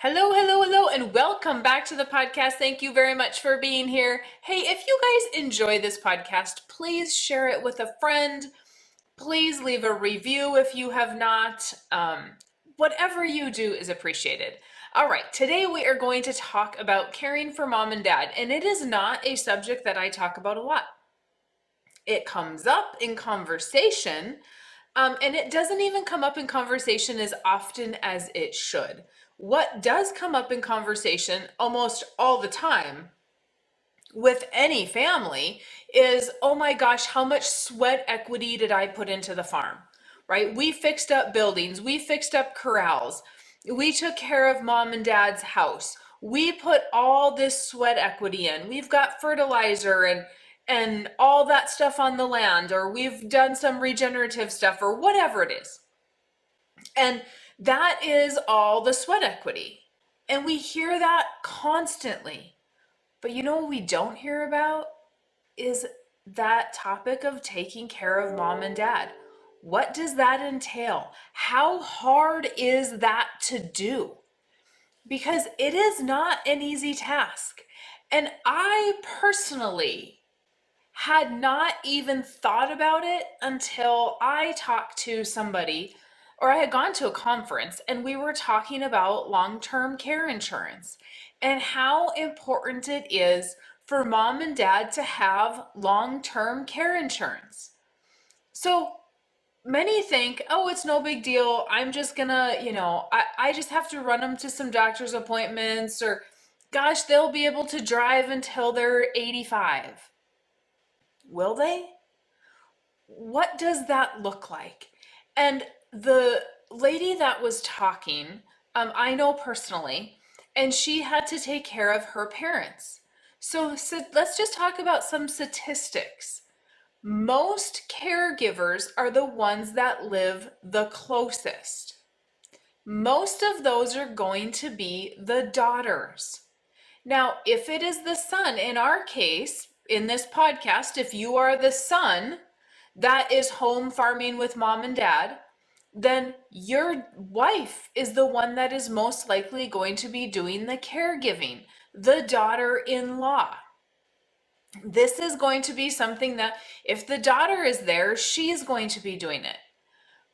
Hello, hello, hello, and welcome back to the podcast. Thank you very much for being here. Hey, if you guys enjoy this podcast, please share it with a friend. Please leave a review if you have not. Whatever you do is appreciated. All right, today we are going to talk about caring for mom and dad, and it is not a subject that I talk about a lot. It comes up in conversation, and it doesn't even come up in conversation as often as it should. What does come up in conversation almost all the time with any family is, oh my gosh, how much sweat equity did I put into the farm, right? We fixed up buildings, we fixed up corrals, we took care of mom and dad's house. We put all this sweat equity in. We've got fertilizer and all that stuff on the land, or we've done some regenerative stuff, or whatever it is. And that is all the sweat equity. And we hear that constantly. But you know what we don't hear about is that topic of taking care of mom and dad. What does that entail? How hard is that to do? Because it is not an easy task. And I personally had not even thought about it until I talked to somebody, or I had gone to a conference and we were talking about long-term care insurance and how important it is for mom and dad to have long-term care insurance. So many think, oh, it's no big deal. I'm just gonna, I just have to run them to some doctor's appointments, or gosh, they'll be able to drive until they're 85. Will they? What does that look like? And the lady that was talking, I know personally, and she had to take care of her parents. So let's just talk about some statistics. Most caregivers are the ones that live the closest. Most of those are going to be the daughters. Now, if it is the son, in our case, in this podcast, if you are the son that is home farming with mom and dad, then your wife is the one that is most likely going to be doing the caregiving, the daughter-in-law. This is going to be something that if the daughter is there, she's going to be doing it.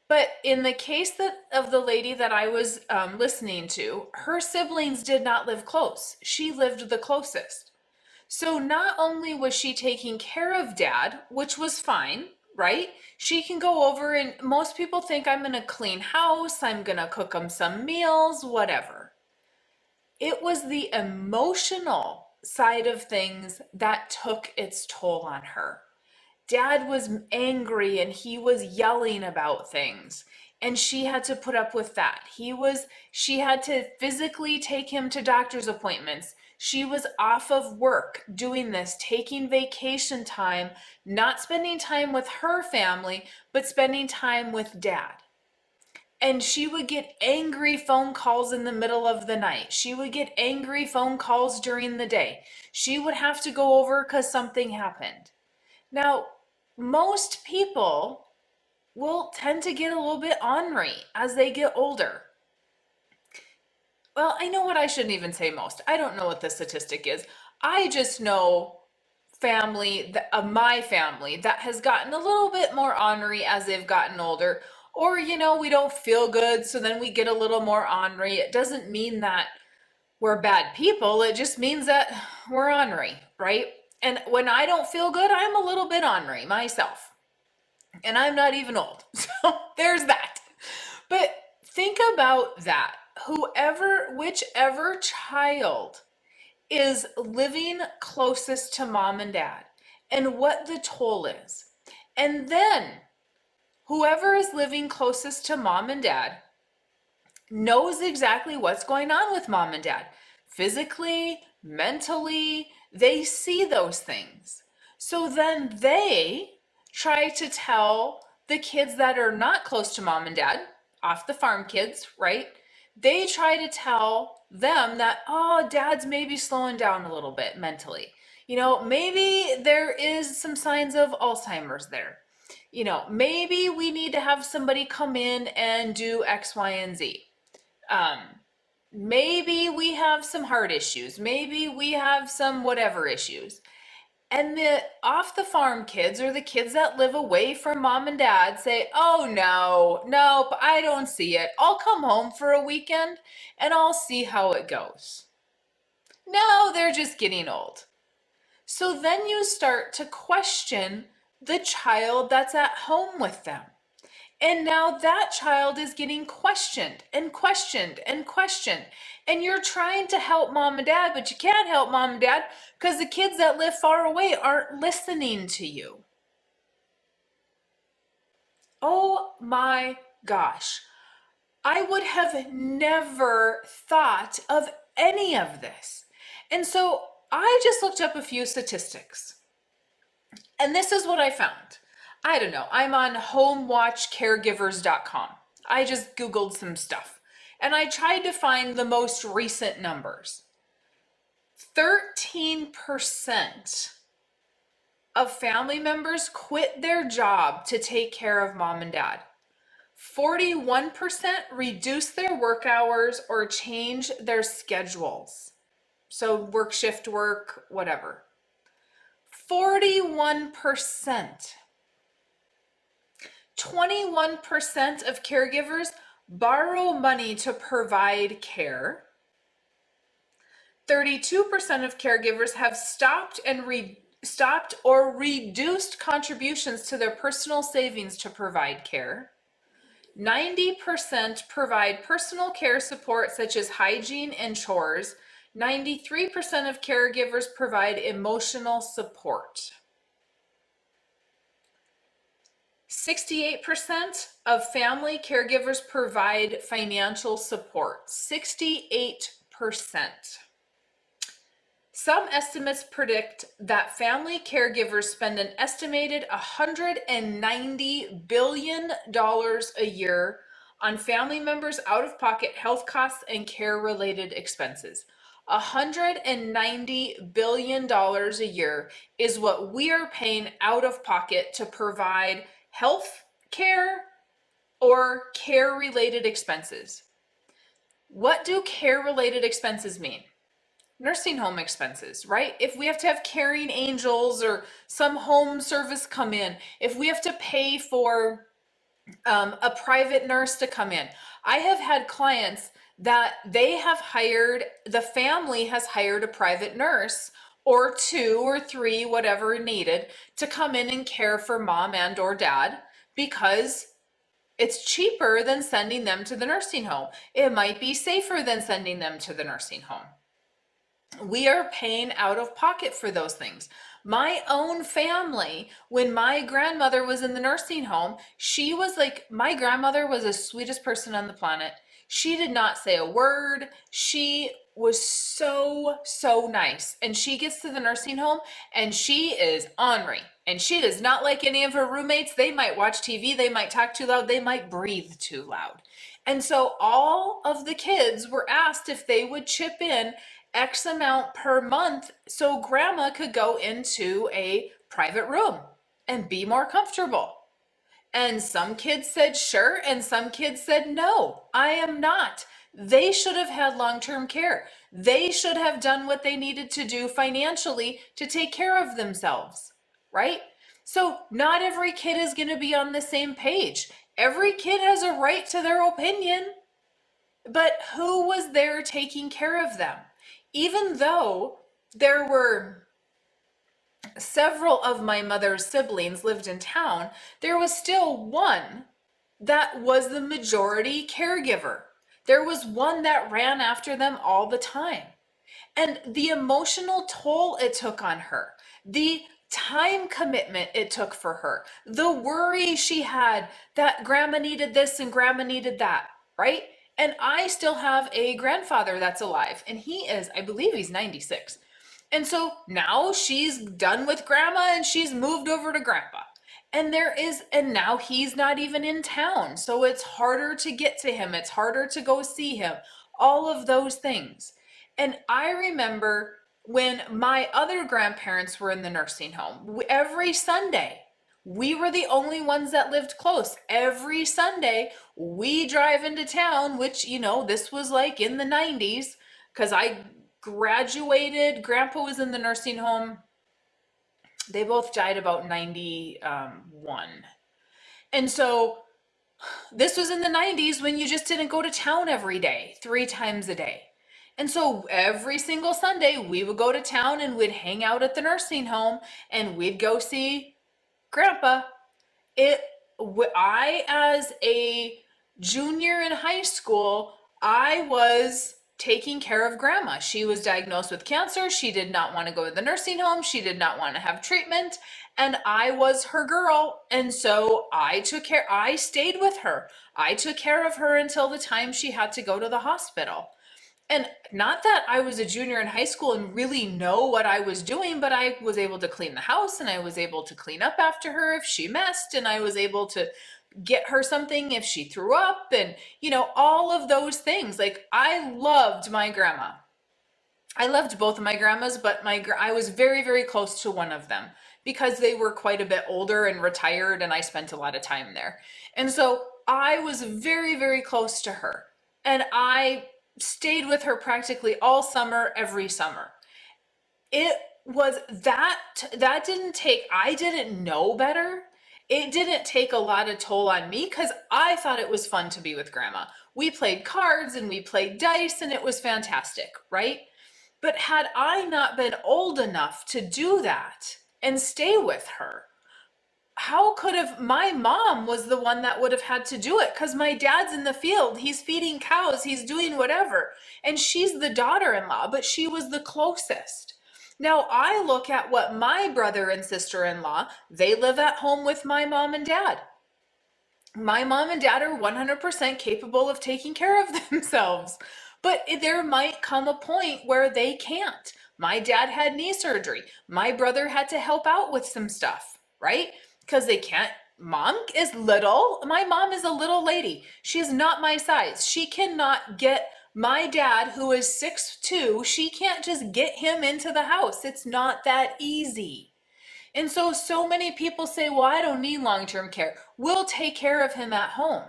But in the case of the lady that I was listening to, her siblings did not live close. She lived the closest. So not only was she taking care of dad, which was fine, right? She can go over, and most people think I'm going to clean house, I'm going to cook them some meals, whatever. It was the emotional side of things that took its toll on her. Dad was angry and he was yelling about things, and she had to put up with that. She had to physically take him to doctor's appointments. She was off of work doing this, taking vacation time, not spending time with her family, but spending time with dad. And she would get angry phone calls in the middle of the night. She would get angry phone calls during the day. She would have to go over because something happened. Now, most people will tend to get a little bit ornery as they get older. Well, I know what, I shouldn't even say most. I don't know what the statistic is. I just know my family that has gotten a little bit more ornery as they've gotten older. Or, we don't feel good, so then we get a little more ornery. It doesn't mean that we're bad people. It just means that we're ornery, right? And when I don't feel good, I'm a little bit ornery myself. And I'm not even old. So there's that. But think about that. Whichever child is living closest to mom and dad and what the toll is. And then whoever is living closest to mom and dad knows exactly what's going on with mom and dad. Physically, mentally, they see those things. So then they try to tell the kids that are not close to mom and dad, off the farm kids, right? They try to tell them that, oh, dad's maybe slowing down a little bit mentally. Maybe there is some signs of Alzheimer's there. Maybe we need to have somebody come in and do X, Y, and Z. Maybe we have some heart issues. Maybe we have some whatever issues. And the off the farm kids, or the kids that live away from mom and dad, say, oh no, nope, I don't see it. I'll come home for a weekend and I'll see how it goes. No, they're just getting old. So then you start to question the child that's at home with them. And now that child is getting questioned and questioned and questioned. And you're trying to help mom and dad, but you can't help mom and dad because the kids that live far away aren't listening to you. Oh my gosh. I would have never thought of any of this. And so I just looked up a few statistics. And this is what I found. I don't know. I'm on homewatchcaregivers.com. I just Googled some stuff and I tried to find the most recent numbers. 13% of family members quit their job to take care of mom and dad. 41% reduce their work hours or change their schedules. So work shift work, whatever. 41%. 21% of caregivers borrow money to provide care. 32% of caregivers have stopped or reduced contributions to their personal savings to provide care. 90% provide personal care support such as hygiene and chores. 93% of caregivers provide emotional support. 68% of family caregivers provide financial support. 68%. Some estimates predict that family caregivers spend an estimated $190 billion a year on family members' out-of-pocket health costs and care-related expenses. $190 billion a year is what we are paying out of pocket to provide health care or care-related expenses. What do care-related expenses mean? Nursing home expenses, right? If we have to have caring angels or some home service come in, if we have to pay for a private nurse to come in. I have had clients that the family has hired a private nurse or 2 or 3, whatever needed, to come in and care for mom and or dad because it's cheaper than sending them to the nursing home. It might be safer than sending them to the nursing home. We are paying out of pocket for those things. My own family, when my grandmother was in the nursing home, my grandmother was the sweetest person on the planet. She did not say a word. She was so nice. And she gets to the nursing home and she is ornery. And she does not like any of her roommates. They might watch TV. They might talk too loud. They might breathe too loud. And so all of the kids were asked if they would chip in X amount per month so grandma could go into a private room and be more comfortable. And some kids said sure, and some kids said no, I am not. They should have had long-term care. They should have done what they needed to do financially to take care of themselves, right? So not every kid is going to be on the same page. Every kid has a right to their opinion, but who was there taking care of them? Even though there were several of my mother's siblings lived in town, there was still one that was the majority caregiver. There was one that ran after them all the time. And the emotional toll it took on her, the time commitment it took for her, the worry she had that grandma needed this and grandma needed that, right? And I still have a grandfather that's alive, and I believe he's 96. And so now she's done with grandma and she's moved over to grandpa. And now he's not even in town. So it's harder to get to him. It's harder to go see him. All of those things. And I remember when my other grandparents were in the nursing home, every Sunday We were the only ones that lived close. Every Sunday, we drive into town, which, this was like in the 90s, because I graduated. Grandpa was in the nursing home. They both died about 91. And so this was in the 90s when you just didn't go to town every day, 3 times a day. And so every single Sunday, we would go to town and we'd hang out at the nursing home and we'd go see Grandpa. I, as a junior in high school, I was taking care of Grandma. She was diagnosed with cancer. She did not want to go to the nursing home. She did not want to have treatment. And I was her girl. And so I stayed with her. I took care of her until the time she had to go to the hospital. And not that I was a junior in high school and really know what I was doing, but I was able to clean the house and I was able to clean up after her if she messed, and I was able to get her something if she threw up, and all of those things. Like, I loved my grandma. I loved both of my grandmas, but I was very, very close to one of them because they were quite a bit older and retired, and I spent a lot of time there. And so I was very, very close to her. And I stayed with her practically all summer, every summer. It was that didn't take, I didn't know better. It didn't take a lot of toll on me because I thought it was fun to be with Grandma. We played cards and we played dice and it was fantastic, right? But had I not been old enough to do that and stay with her, how could have, my mom was the one that would have had to do it because my dad's in the field, he's feeding cows, he's doing whatever, and she's the daughter-in-law, but she was the closest. Now I look at what my brother and sister-in-law, they live at home with my mom and dad. My mom and dad are 100% capable of taking care of themselves, but there might come a point where they can't. My dad had knee surgery. My brother had to help out with some stuff, right? Because they can't. Mom is little. My mom is a little lady. She's not my size. She cannot get my dad, who is 6'2", she can't just get him into the house. It's not that easy. And so many people say, well, I don't need long-term care. We'll take care of him at home.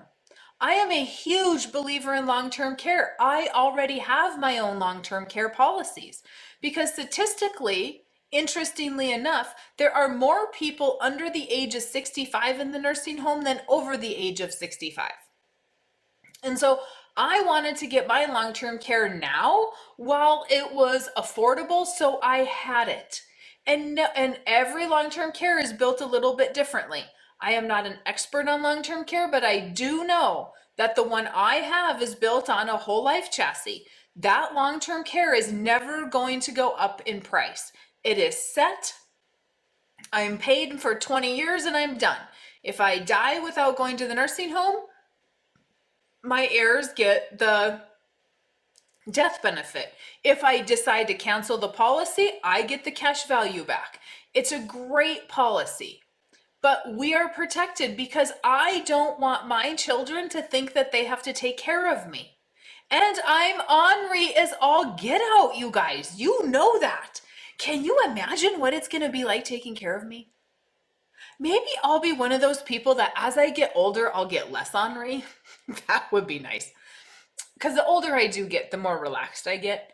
I am a huge believer in long-term care. I already have my own long-term care policies because statistically, interestingly enough, there are more people under the age of 65 in the nursing home than over the age of 65. And so I wanted to get my long-term care now while it was affordable, so I had it. And every long-term care is built a little bit differently. I am not an expert on long-term care, but I do know that the one I have is built on a whole life chassis. That long-term care is never going to go up in price. It is set. I'm paid for 20 years and I'm done. If I die without going to the nursing home, my heirs get the death benefit. If I decide to cancel the policy, I get the cash value back. It's a great policy, but we are protected because I don't want my children to think that they have to take care of me. And I'm ornery as all get out, you guys. You know that. Can you imagine what it's going to be like taking care of me? Maybe I'll be one of those people that as I get older, I'll get less ornery. That would be nice. Because the older I do get, the more relaxed I get.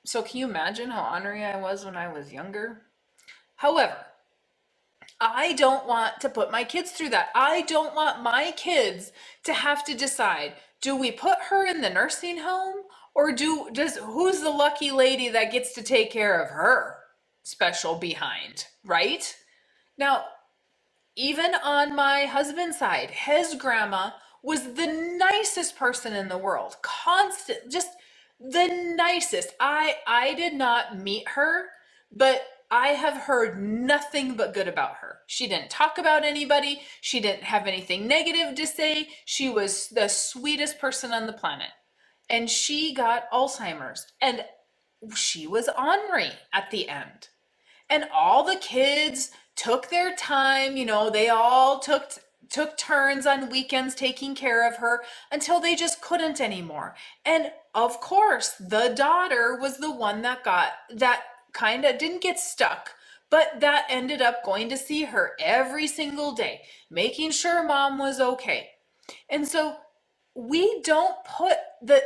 So can you imagine how ornery I was when I was younger? However, I don't want to put my kids through that. I don't want my kids to have to decide, do we put her in the nursing home or who's the lucky lady that gets to take care of her special behind, right? Now, even on my husband's side, his grandma was the nicest person in the world. Constant, just the nicest. I did not meet her, but I have heard nothing but good about her. She didn't talk about anybody. She didn't have anything negative to say. She was the sweetest person on the planet. And she got Alzheimer's. And she was ornery at the end. And all the kids took their time, they all took turns on weekends taking care of her until they just couldn't anymore. And of course, the daughter was the one that kind of didn't get stuck, but that ended up going to see her every single day, making sure mom was okay. And so we don't put the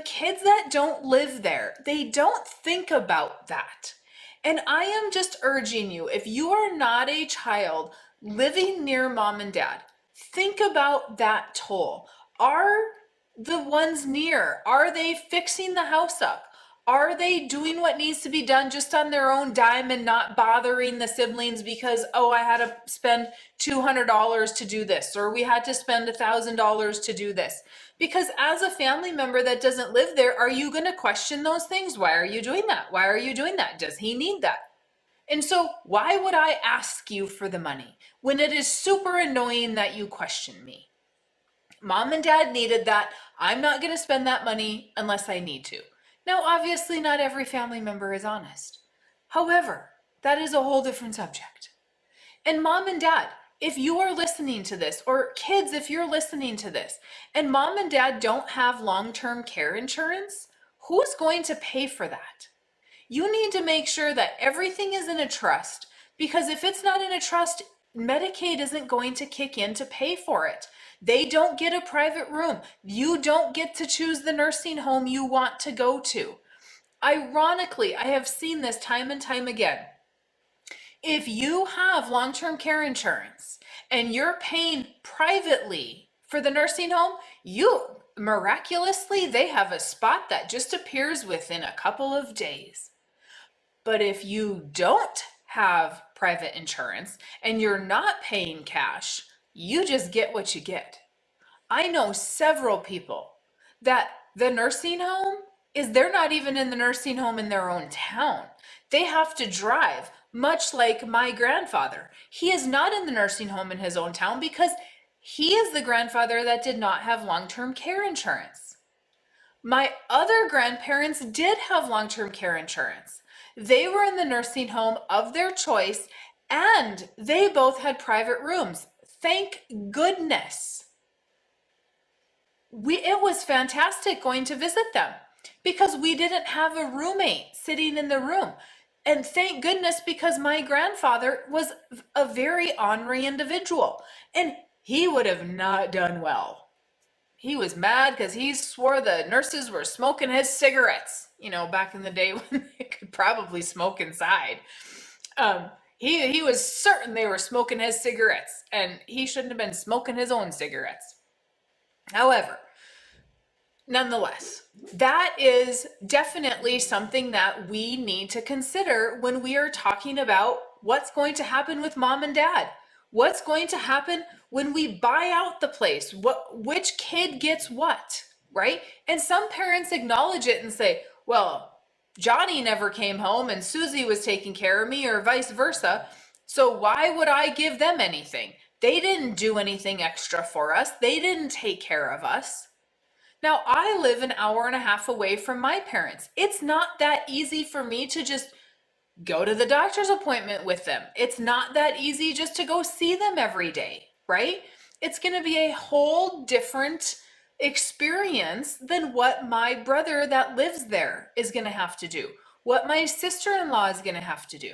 kids that don't live there, they don't think about that. And I am just urging you, if you are not a child living near mom and dad, think about that toll. Are the ones near, are they fixing the house up? Are they doing what needs to be done just on their own dime and not bothering the siblings because, oh, I had to spend $200 to do this, or we had to spend $1,000 to do this? Because as a family member that doesn't live there, are you going to question those things? Why are you doing that? Why are you doing that? Does he need that? And so why would I ask you for the money when it is super annoying that you question me? Mom and dad needed that. I'm not going to spend that money unless I need to. Now, obviously, not every family member is honest. However, that is a whole different subject. And mom and dad, if you are listening to this, or kids, if you're listening to this, and mom and dad don't have long-term care insurance, who's going to pay for that? You need to make sure that everything is in a trust, because if it's not in a trust, Medicaid isn't going to kick in to pay for it. They don't get a private room. You don't get to choose the nursing home you want to go to. Ironically, I have seen this time and time again. If you have long-term care insurance and you're paying privately for the nursing home, you miraculously, they have a spot that just appears within a couple of days. But if you don't have private insurance and you're not paying cash, you just get what you get. I know several people that the nursing home is, they're not even in the nursing home in their own town. They have to drive, much like my grandfather. He is not in the nursing home in his own town because he is the grandfather that did not have long-term care insurance. My other grandparents did have long-term care insurance. They were in the nursing home of their choice and they both had private rooms. Thank goodness. It was fantastic going to visit them because we didn't have a roommate sitting in the room. And thank goodness, because my grandfather was a very ornery individual and he would have not done well. He was mad because he swore the nurses were smoking his cigarettes, back in the day when they could probably smoke inside. He was certain they were smoking his cigarettes and he shouldn't have been smoking his own cigarettes. However, nonetheless, that is definitely something that we need to consider when we are talking about what's going to happen with mom and dad. What's going to happen when we buy out the place? Which kid gets what, right? And some parents acknowledge it and say, well, Johnny never came home and Susie was taking care of me, or vice versa. So why would I give them anything? They didn't do anything extra for us. They didn't take care of us. Now, I live an hour and a half away from my parents. It's not that easy for me to just go to the doctor's appointment with them. It's not that easy just to go see them every day, right? It's going to be a whole different experience than what my brother that lives there is going to have to do, what my sister-in-law is going to have to do.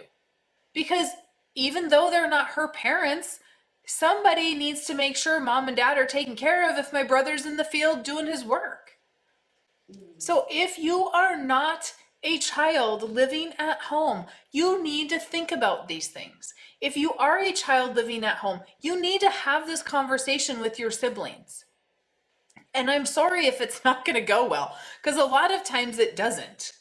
Because even though they're not her parents, somebody needs to make sure mom and dad are taken care of if my brother's in the field doing his work. So if you are not a child living at home, you need to think about these things. If you are a child living at home, you need to have this conversation with your siblings. And I'm sorry if it's not going to go well, because a lot of times it doesn't.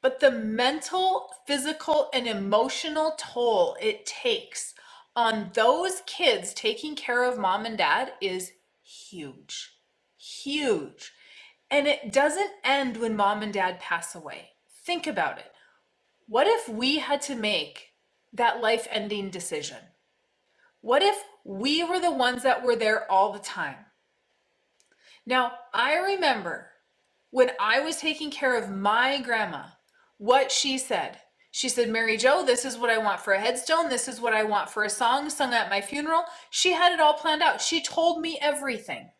But the mental, physical, and emotional toll it takes on those kids taking care of mom and dad is huge, huge. And it doesn't end when mom and dad pass away. Think about it. What if we had to make that life-ending decision? What if we were the ones that were there all the time? Now, I remember when I was taking care of my grandma, what she said. She said, Mary Jo, this is what I want for a headstone. This is what I want for a song sung at my funeral. She had it all planned out. She told me everything.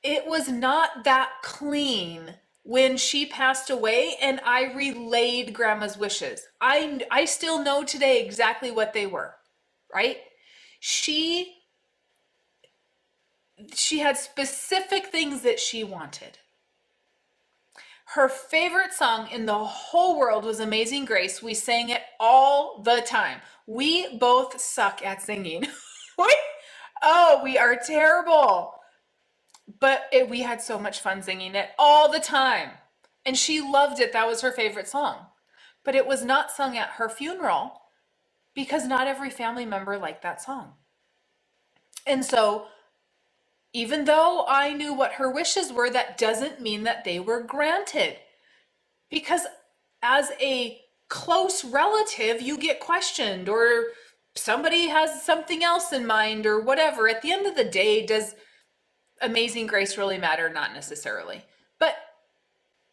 It was not that clean when she passed away, and I relayed grandma's wishes. I still know today exactly what they were, right? She had specific things that she wanted. Her favorite song in the whole world was Amazing Grace. We sang it all the time. We both suck at singing. We are terrible. But we had so much fun singing it all the time. And she loved it. That was her favorite song. But it was not sung at her funeral because not every family member liked that song. And so, even though I knew what her wishes were, that doesn't mean that they were granted. Because as a close relative, you get questioned, or somebody has something else in mind, or whatever. At the end of the day, does Amazing Grace really matter? Not necessarily. But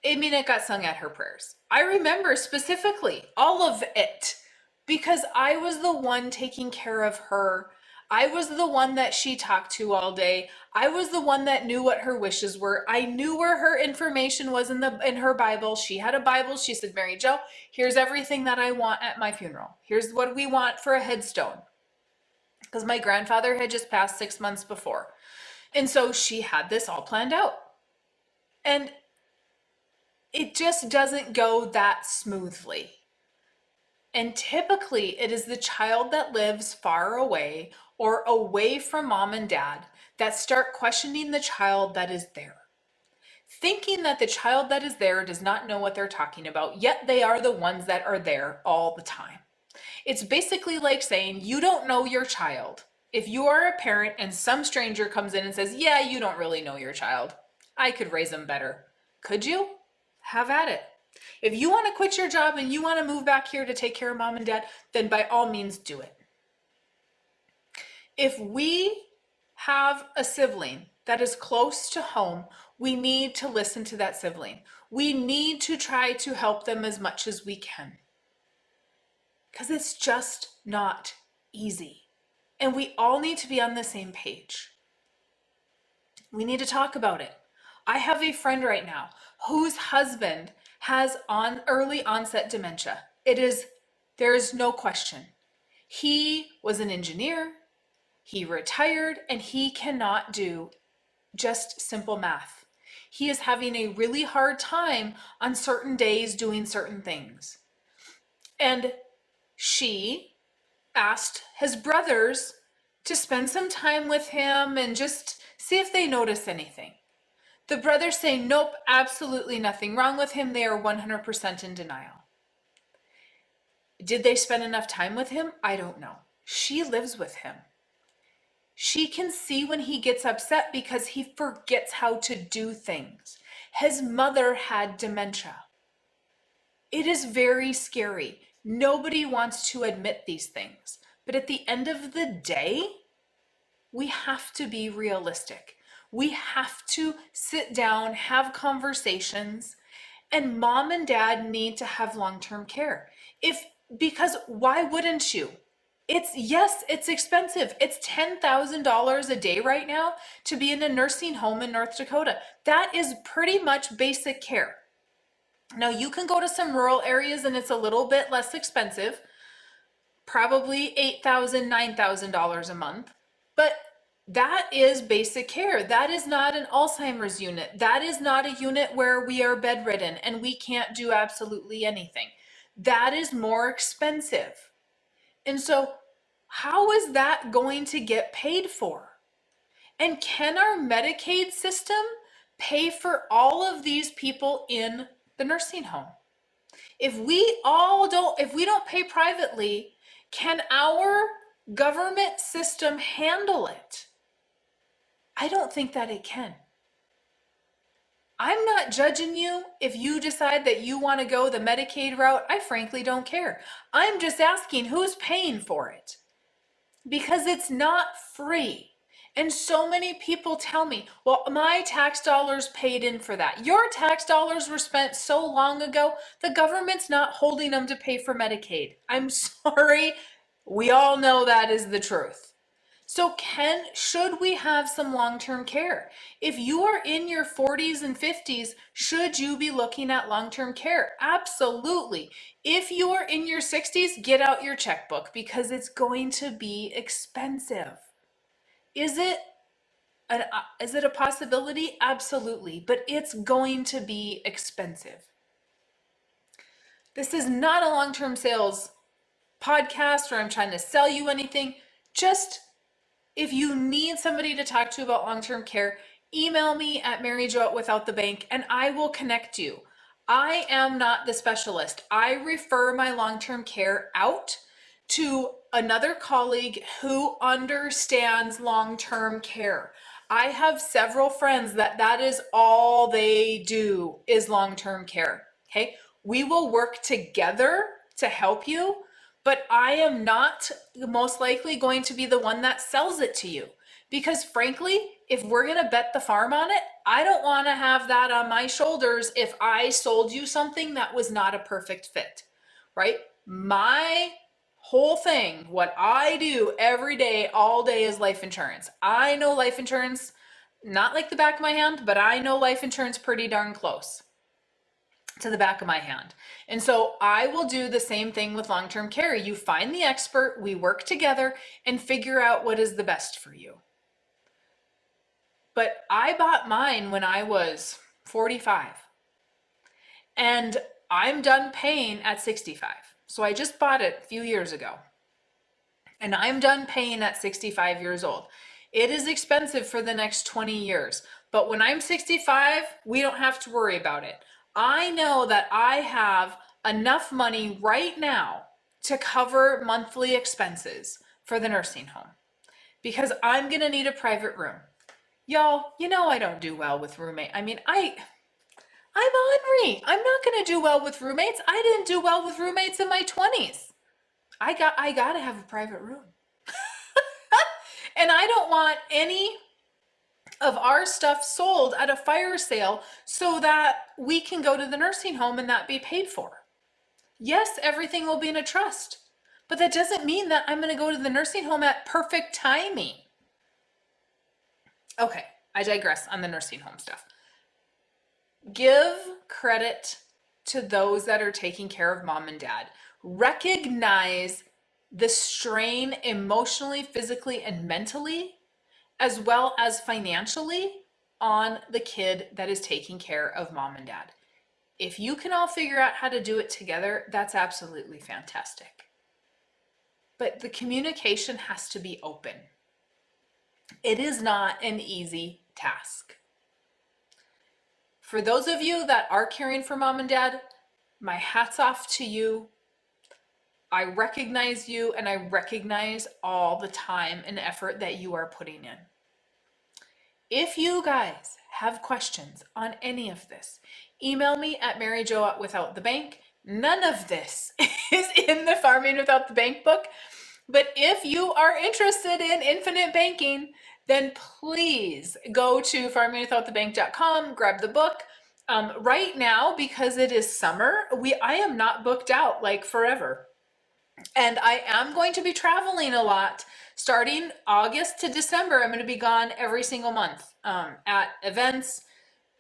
it got sung at her prayers. I remember specifically all of it because I was the one taking care of her. I was the one that she talked to all day. I was the one that knew what her wishes were. I knew where her information was in her Bible. She had a Bible. She said, "Mary Jo, here's everything that I want at my funeral. Here's what we want for a headstone." Because my grandfather had just passed 6 months before. And so she had this all planned out. And it just doesn't go that smoothly. And typically it is the child that lives far away or away from mom and dad that start questioning the child that is there, thinking that the child that is there does not know what they're talking about, yet they are the ones that are there all the time. It's basically like saying you don't know your child. If you are a parent and some stranger comes in and says, "Yeah, you don't really know your child. I could raise them better." Could you? Have at it. If you want to quit your job and you want to move back here to take care of mom and dad, then by all means do it. If we have a sibling that is close to home, we need to listen to that sibling. We need to try to help them as much as we can. Because it's just not easy. And we all need to be on the same page. We need to talk about it. I have a friend right now whose husband has early onset dementia. There is no question. He was an engineer, he retired, and he cannot do just simple math. He is having a really hard time on certain days doing certain things. And she asked his brothers to spend some time with him and just see if they notice anything. The brothers say, "Nope, absolutely nothing wrong with him. They are 100% in denial." Did they spend enough time with him? I don't know. She lives with him. She can see when he gets upset because he forgets how to do things. His mother had dementia. It is very scary. Nobody wants to admit these things. But at the end of the day, we have to be realistic. We have to sit down, have conversations, and mom and dad need to have long-term care. Because why wouldn't you? It's expensive. It's $10,000 a day right now to be in a nursing home in North Dakota. That is pretty much basic care. Now you can go to some rural areas and it's a little bit less expensive, probably $8,000, $9,000 a month, but that is basic care. That is not an Alzheimer's unit. That is not a unit where we are bedridden and we can't do absolutely anything. That is more expensive. And so how is that going to get paid for? And can our Medicaid system pay for all of these people in the nursing home? If we don't pay privately, can our government system handle it? I don't think that it can. I'm not judging you if you decide that you want to go the Medicaid route. I frankly don't care. I'm just asking who's paying for it, because it's not free. And so many people tell me, "Well, my tax dollars paid in for that." Your tax dollars were spent so long ago, the government's not holding them to pay for Medicaid. I'm sorry. We all know that is the truth. So should we have some long-term care? If you are in your 40s and 50s, should you be looking at long-term care? Absolutely. If you are in your 60s, get out your checkbook because it's going to be expensive. Is it a possibility? Absolutely, but it's going to be expensive. This is not a long-term sales podcast or I'm trying to sell you anything. Just if you need somebody to talk to about long-term care, email me at maryjo@withoutthebank and I will connect you. I am not the specialist. I refer my long-term care out to another colleague who understands long-term care. I have several friends that is all they do is long-term care. Okay. We will work together to help you, but I am not most likely going to be the one that sells it to you. Because frankly, if we're going to bet the farm on it, I don't want to have that on my shoulders if I sold you something that was not a perfect fit, right? My whole thing, what I do every day, all day is life insurance. I know life insurance, not like the back of my hand, but I know life insurance pretty darn close to the back of my hand. And so I will do the same thing with long-term care. You find the expert, we work together and figure out what is the best for you. But I bought mine when I was 45 and I'm done paying at 65. So I just bought it a few years ago and I'm done paying at 65 years old. It is expensive for the next 20 years, but when I'm 65, we don't have to worry about it. I know that I have enough money right now to cover monthly expenses for the nursing home because I'm going to need a private room. Y'all, you know I don't do well with roommate. I mean, I'm Henri. I'm not going to do well with roommates. I didn't do well with roommates in my 20s. I got to have a private room. And I don't want any of our stuff sold at a fire sale so that we can go to the nursing home and that be paid for. Yes, everything will be in a trust, but that doesn't mean that I'm going to go to the nursing home at perfect timing. Okay, I digress on the nursing home stuff. Give credit to those that are taking care of mom and dad. Recognize the strain emotionally, physically, and mentally, as well as financially, on the kid that is taking care of mom and dad. If you can all figure out how to do it together, that's absolutely fantastic. But the communication has to be open. It is not an easy task. For those of you that are caring for mom and dad, my hat's off to you. I recognize you and I recognize all the time and effort that you are putting in. If you guys have questions on any of this, email me at maryjo@withoutthebank. None of this is in the Farming Without the Bank book, but if you are interested in infinite banking, then please go to farmingwithoutthebank.com, grab the book. Right now, because it is summer, I am not booked out like forever. And I am going to be traveling a lot starting August to December. I'm going to be gone every single month at events,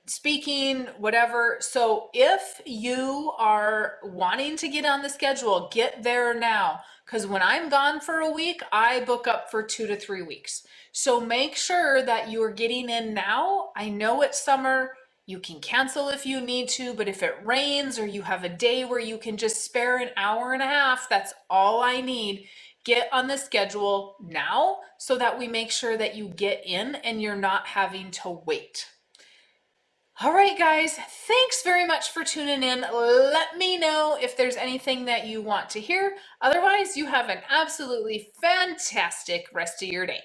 speaking, whatever. So if you are wanting to get on the schedule, get there now. Because when I'm gone for a week, I book up for 2 to 3 weeks. So make sure that you are getting in now. I know it's summer. You can cancel if you need to, but if it rains or you have a day where you can just spare an hour and a half, that's all I need. Get on the schedule now so that we make sure that you get in and you're not having to wait. All right, guys, thanks very much for tuning in. Let me know if there's anything that you want to hear. Otherwise, you have an absolutely fantastic rest of your day.